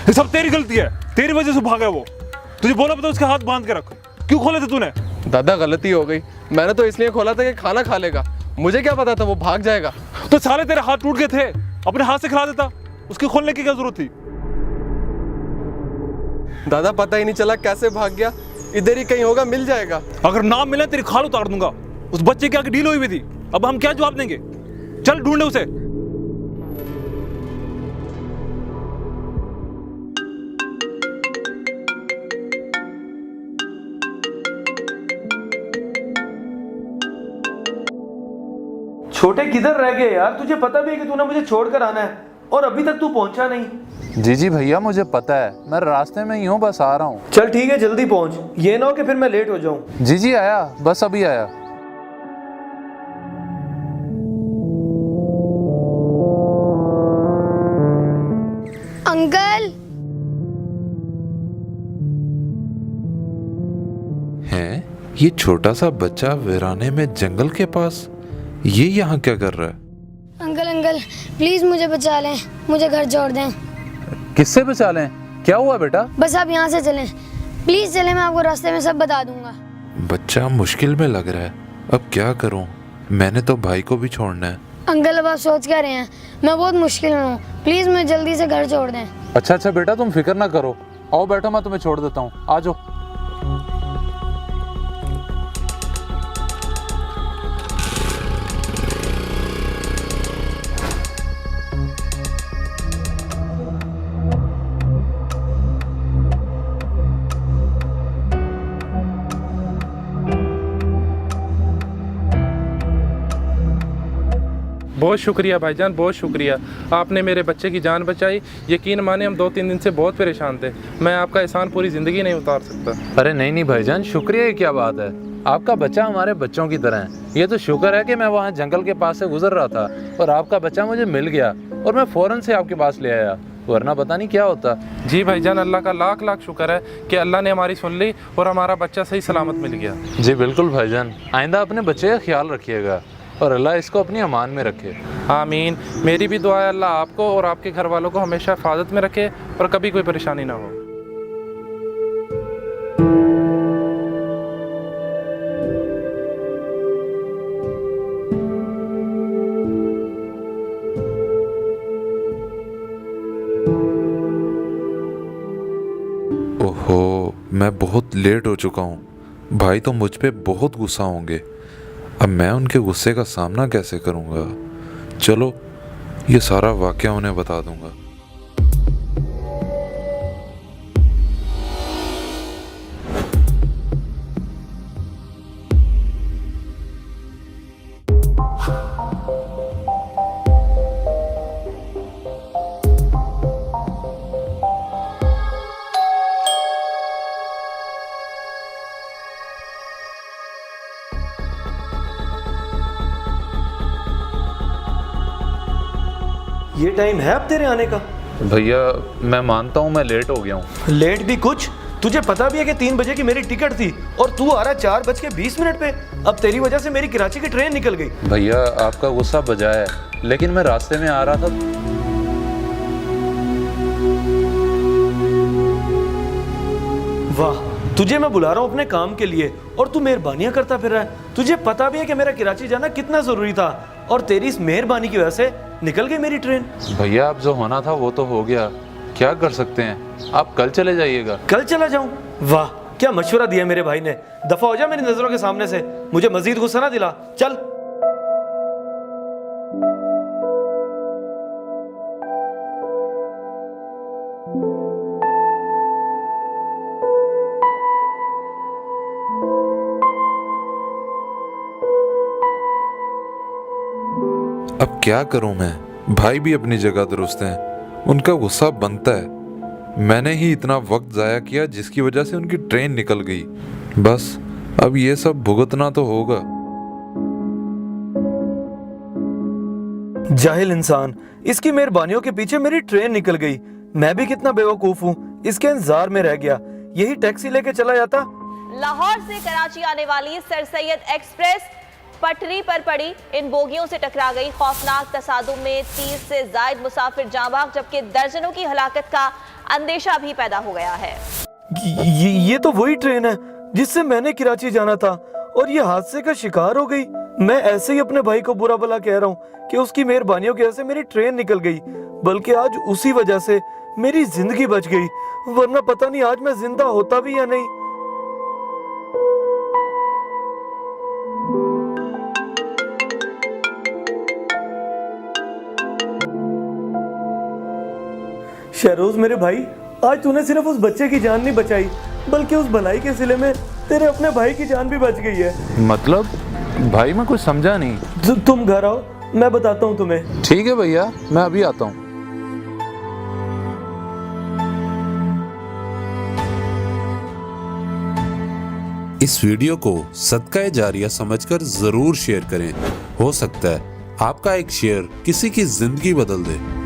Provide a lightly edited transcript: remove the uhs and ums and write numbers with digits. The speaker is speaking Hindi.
ये सब तेरी गलती है, तेरी वजह से भागा वो। तुझे बोला पता उसके हाथ बांध के रख, क्यों खोले थे तूने? दादा गलती हो गई, मैंने तो इसलिए खोला था कि खाना खा लेगा, मुझे क्या पता था वो भाग जाएगा। तो साले तेरे हाथ टूट गए थे, अपने हाथ से खिला देता, उसके खोलने की क्या जरूरत थी? दादा पता ही नहीं चला कैसे भाग गया, इधर ही कहीं होगा, मिल जाएगा। अगर ना मिले तेरी खाल उतार दूंगा। उस बच्चे की आगे डील हुई थी, अब हम क्या जवाब देंगे? चल ढूंढे उसे। छोटे किधर रह गए यार? तुझे पता भी है कि तूने मुझे छोड़कर आना है और अभी तक तू पहुंचा नहीं। जी भैया मुझे पता है, मैं रास्ते में ही हूँ, बस आ रहा हूँ। चल ठीक है, जल्दी पहुंच, ये ना हो कि फिर मैं लेट हो जाऊं। जी आया, बस अभी आया। अंकल हैं? ये छोटा सा बच्चा वीराने में जंगल के पास, ये यहाँ क्या कर रहा है? अंकल प्लीज मुझे बचा लें, मुझे घर छोड़ दें। किससे बचा लें? क्या हुआ बेटा? बस आप यहाँ से चलें, प्लीज चलें, मैं आपको रास्ते में सब बता दूंगा। बच्चा मुश्किल में लग रहा है, अब क्या करूं? मैंने तो भाई को भी छोड़ना है। अंकल अब आप सोच क्या रहे हैं? मैं बहुत मुश्किल में हूँ, प्लीज मुझे जल्दी से घर छोड़ दें। अच्छा बेटा तुम फिक्र ना करो, आओ बैठो, मैं तुम्हें छोड़ देता हूँ, आ जाओ। बहुत शुक्रिया भाईजान, बहुत शुक्रिया, आपने मेरे बच्चे की जान बचाई। यकीन माने हम 2-3 दिन से बहुत परेशान थे, मैं आपका एहसान पूरी ज़िंदगी नहीं उतार सकता। अरे नहीं भाईजान, शुक्रिया की क्या बात है, आपका बच्चा हमारे बच्चों की तरह है। ये तो शुक्र है कि मैं वहाँ जंगल के पास से गुजर रहा था और आपका बच्चा मुझे मिल गया और मैं फ़ौरन से आपके पास ले आया, वरना पता नहीं क्या होता। जी भाईजान, अल्लाह का लाख लाख शुक्र है कि अल्लाह ने हमारी सुन ली और हमारा बच्चा सही सलामत मिल गया। जी बिल्कुल भाईजान, आइंदा अपने बच्चे का ख्याल रखिएगा और अल्लाह इसको अपनी अमान में रखे। आमीन। मेरी भी दुआ है अल्लाह आपको और आपके घर वालों को हमेशा हिफाजत में रखे और कभी कोई परेशानी ना हो। ओहो, मैं बहुत लेट हो चुका हूँ। भाई तो मुझ पे बहुत गुस्सा होंगे, अब मैं उनके गुस्से का सामना कैसे करूँगा? चलो ये सारा वाकया उन्हें बता दूंगा। ये टाइम है अब तेरे आने का? भैया मैं मानता हूँ मैं लेट हो गया हूँ। लेट भी कुछ, तुझे पता भी है कि 3 बजे की मेरी टिकट थी और तू आ रहा 4:20 पे। अब तेरी वजह से मेरी कराची की ट्रेन निकल गई। भैया आपका गुस्सा बजाय है, लेकिन मैं रास्ते में आ रहा था। वाह, तुझे मैं बुला रहा हूँ अपने काम के लिए और तू मेहरबानियां करता फिर रहा है। तुझे पता भी है कि मेरा कराची जाना कितना जरूरी था और तेरी इस मेहरबानी की वजह से निकल गई मेरी ट्रेन। भैया अब जो होना था वो तो हो गया, क्या कर सकते हैं, आप कल चले जाइएगा। कल चला जाऊं? वाह क्या मशवरा दिया मेरे भाई ने। दफा हो जा मेरी नजरों के सामने से, मुझे मजीद गुस्सा ना दिला। चल। अब क्या करूं मैं? भाई भी अपनी जगह दुरुस्त हैं, उनका गुस्सा बनता है। मैंने ही इतना वक्त ज़ाया किया जिसकी वजह से उनकी ट्रेन निकल गई। बस अब ये सब भुगतना तो होगा। जाहिल इंसान, इसकी मेहरबानियों के पीछे मेरी ट्रेन निकल गई। मैं भी कितना बेवकूफ हूँ, इसके इंतजार में रह गया। यही टैक्सी लेके चला जाता। लाहौर से कराची आने वाली सर सैयद एक्सप्रेस पटरी पर पड़ी इन बोगियों से टकरा गई। खौफनाक तसादुम में 30 से ज्यादा मुसाफिर जाँ बहक, जबकि दर्जनों की हलाकत का अंदेशा भी पैदा हो गया है। ये तो वही ट्रेन है जिससे मैंने कराची जाना था और ये हादसे का शिकार हो गई। मैं ऐसे ही अपने भाई को बुरा भला कह रहा हूँ कि उसकी मेहरबानियों की वजह से मेरी ट्रेन निकल गई, बल्कि आज उसी वजह से मेरी जिंदगी बच गई, वरना पता नहीं आज मैं जिंदा होता भी या नहीं। शहरोज मेरे भाई, आज तूने सिर्फ उस बच्चे की जान नहीं बचाई, बल्कि उस भलाई के सिले में तेरे अपने भाई की जान भी बच गई है। मतलब भाई मैं कुछ समझा नहीं। तुम घर आओ, मैं बताता हूँ तुम्हें। ठीक है भैया, मैं अभी आता हूँ। इस वीडियो को सदका जारिया समझकर जरूर शेयर करें। हो सकता है आपका एक शेयर किसी की जिंदगी बदल दे।